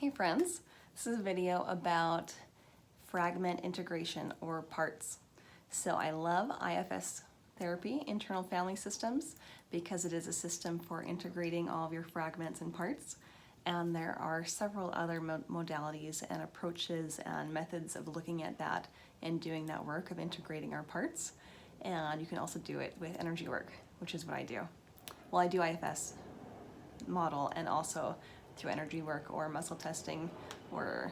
Hey friends, this is a video about fragment integration or parts. So I love IFS therapy, internal family systems, because it is a system for integrating all of your fragments and parts. And there are several other modalities and approaches and methods of looking at that and doing that work of integrating our parts. And you can also do it with energy work, which is what I do. Well, I do IFS model and also through energy work or muscle testing or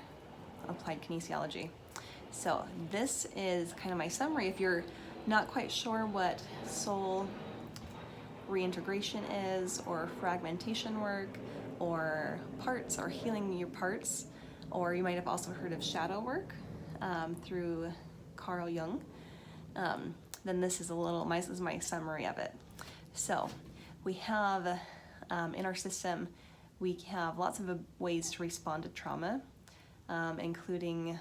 applied kinesiology. So this is kind of my summary. If you're not quite sure what soul reintegration is, or fragmentation work, or parts, or healing your parts, or you might have also heard of shadow work through Carl Jung, then this is this is my summary of it. So we have in our system, we have lots of ways to respond to trauma, including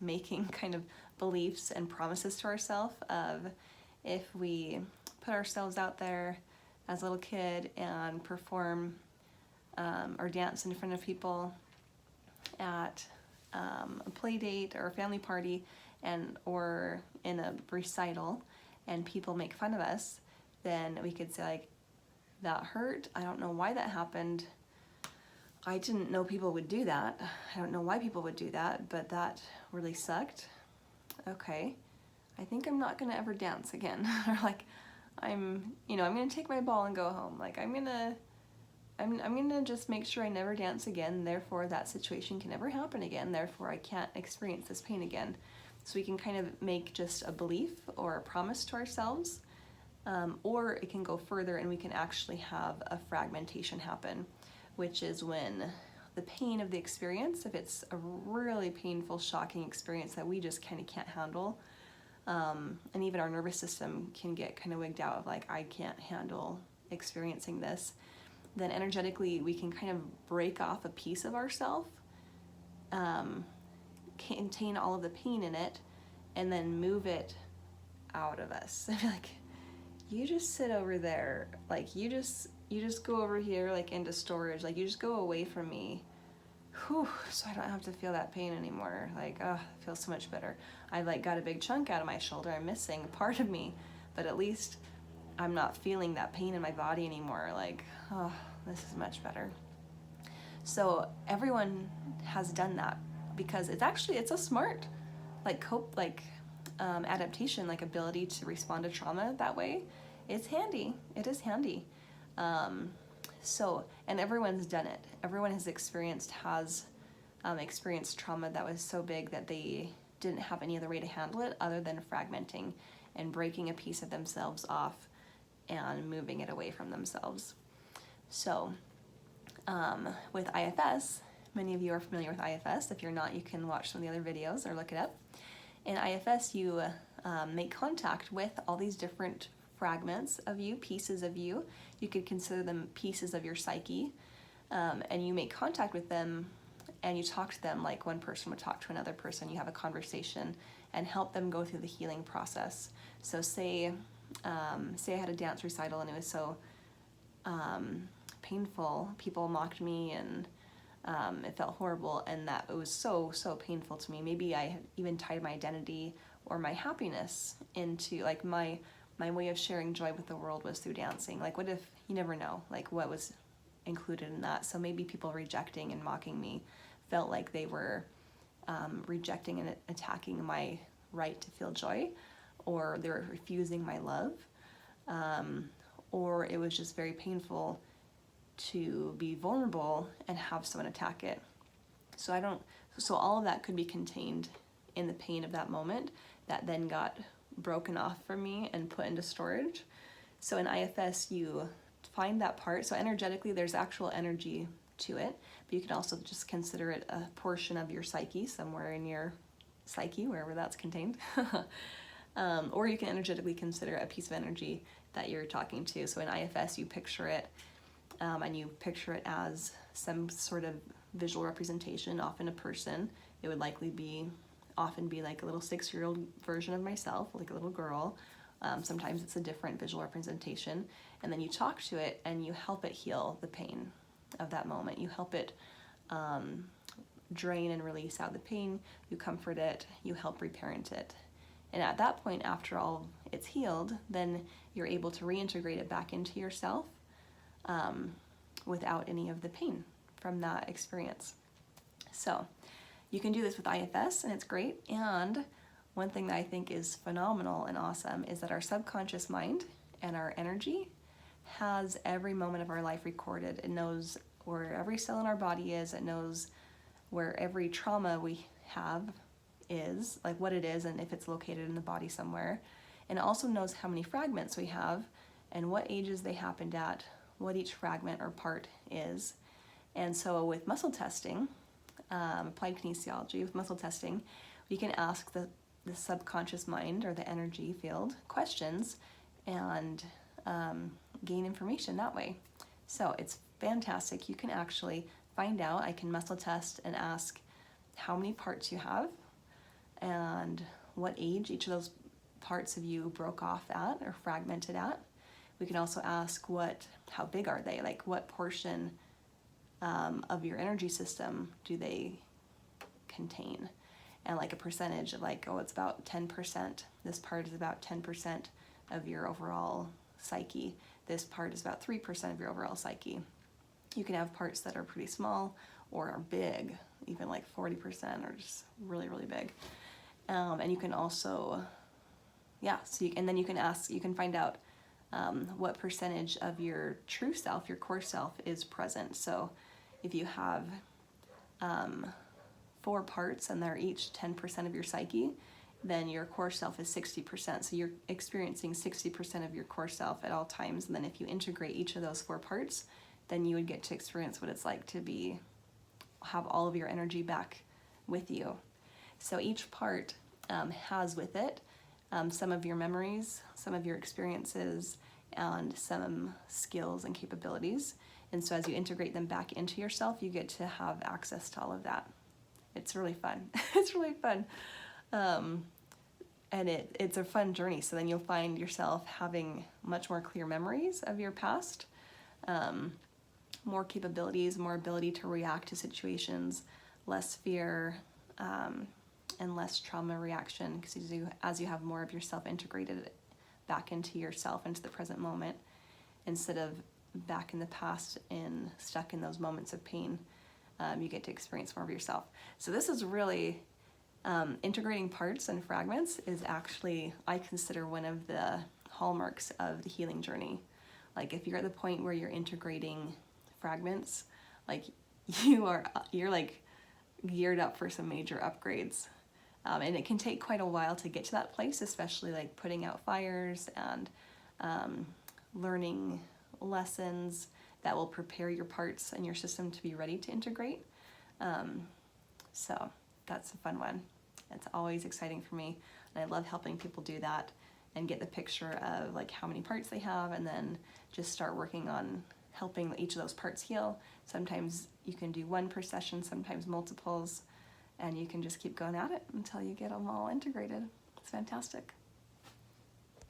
making kind of beliefs and promises to ourselves of if we put ourselves out there as a little kid and perform or dance in front of people at a play date or a family party or in a recital, and people make fun of us, then we could say like, that hurt. I don't know why that happened. I didn't know people would do that. I don't know why people would do that, but that really sucked. Okay, I think I'm not gonna ever dance again. Or like, I'm gonna take my ball and go home. Like I'm gonna just make sure I never dance again. Therefore, that situation can never happen again. Therefore, I can't experience this pain again. So we can kind of make just a belief or a promise to ourselves. Or it can go further and we can actually have a fragmentation happen, which is when the pain of the experience, if it's a really painful, shocking experience that we just kind of can't handle, and even our nervous system can get kind of wigged out of like, I can't handle experiencing this, then energetically we can kind of break off a piece of ourself, contain all of the pain in it, and then move it out of us. I feel like, you just sit over there, like you just go over here like into storage, like you just go away from me, whew, so I don't have to feel that pain anymore. Like, oh, it feels so much better. I like got a big chunk out of my shoulder, I'm missing part of me, but at least I'm not feeling that pain in my body anymore. Like, oh, this is much better. So everyone has done that because it's a smart adaptation, like ability to respond to trauma that way. It's handy. It is handy. And everyone's done it. Everyone has experienced trauma that was so big that they didn't have any other way to handle it other than fragmenting and breaking a piece of themselves off and moving it away from themselves. So with IFS, many of you are familiar with IFS. If you're not, you can watch some of the other videos or look it up. In IFS, you make contact with all these different fragments of you, pieces of you. You could consider them pieces of your psyche, and you make contact with them and you talk to them like one person would talk to another person. You have a conversation and help them go through the healing process. So say I had a dance recital and it was so painful, people mocked me and it felt horrible, and that it was so painful to me. Maybe I had even tied my identity or my happiness into like my way of sharing joy with the world was through dancing. Like, what if, you never know, like what was included in that. So maybe people rejecting and mocking me felt like they were rejecting and attacking my right to feel joy, or they were refusing my love, or it was just very painful to be vulnerable and have someone attack it. So all of that could be contained in the pain of that moment that then got broken off from me and put into storage. So in IFS, you find that part. So energetically, there's actual energy to it, but you can also just consider it a portion of your psyche, somewhere in your psyche, wherever that's contained. Or you can energetically consider a piece of energy that you're talking to. So in IFS, you picture it, and you picture it as some sort of visual representation, often a person. It would likely often be like a little 6-year-old version of myself, like a little girl. Sometimes it's a different visual representation. And then you talk to it and you help it heal the pain of that moment. You help it drain and release out the pain, you comfort it, you help reparent it. And at that point, after all it's healed, then you're able to reintegrate it back into yourself without any of the pain from that experience. So you can do this with IFS, and it's great. And one thing that I think is phenomenal and awesome is that our subconscious mind and our energy has every moment of our life recorded. It knows where every cell in our body is. It knows where every trauma we have is, like what it is and if it's located in the body somewhere. And it also knows how many fragments we have and what ages they happened at, what each fragment or part is. And so with muscle testing, applied kinesiology, with muscle testing, we can ask the subconscious mind or the energy field questions and gain information that way. So it's fantastic. You can actually find out. I can muscle test and ask how many parts you have and what age each of those parts of you broke off at or fragmented at. We can also ask how big are they? Like what portion of your energy system do they contain? And like a percentage of like, oh, it's about 10%. This part is about 10% of your overall psyche. This part is about 3% of your overall psyche. You can have parts that are pretty small or are big, even like 40% or just really, really big. And you can also, and then you can ask, you can find out what percentage of your true self, your core self, is present. So if you have 4 parts and they're each 10% of your psyche, then your core self is 60%. So you're experiencing 60% of your core self at all times. And then if you integrate each of those 4 parts, then you would get to experience what it's like to have all of your energy back with you. So each part has with it some of your memories, some of your experiences, and some skills and capabilities. And so as you integrate them back into yourself, you get to have access to all of that. It's really fun. It's really fun. And it's a fun journey. So then you'll find yourself having much more clear memories of your past, more capabilities, more ability to react to situations, less fear, and less trauma reaction, because as you have more of yourself integrated back into yourself, into the present moment, instead of back in the past and stuck in those moments of pain, you get to experience more of yourself. So this is really, integrating parts and fragments is actually, I consider, one of the hallmarks of the healing journey. Like if you're at the point where you're integrating fragments, like you're like geared up for some major upgrades. And it can take quite a while to get to that place, especially like putting out fires and learning lessons that will prepare your parts and your system to be ready to integrate. So that's a fun one. It's always exciting for me, and I love helping people do that and get the picture of like how many parts they have, and then just start working on helping each of those parts heal. Sometimes you can do 1 per session, sometimes multiples, and you can just keep going at it until you get them all integrated. It's fantastic.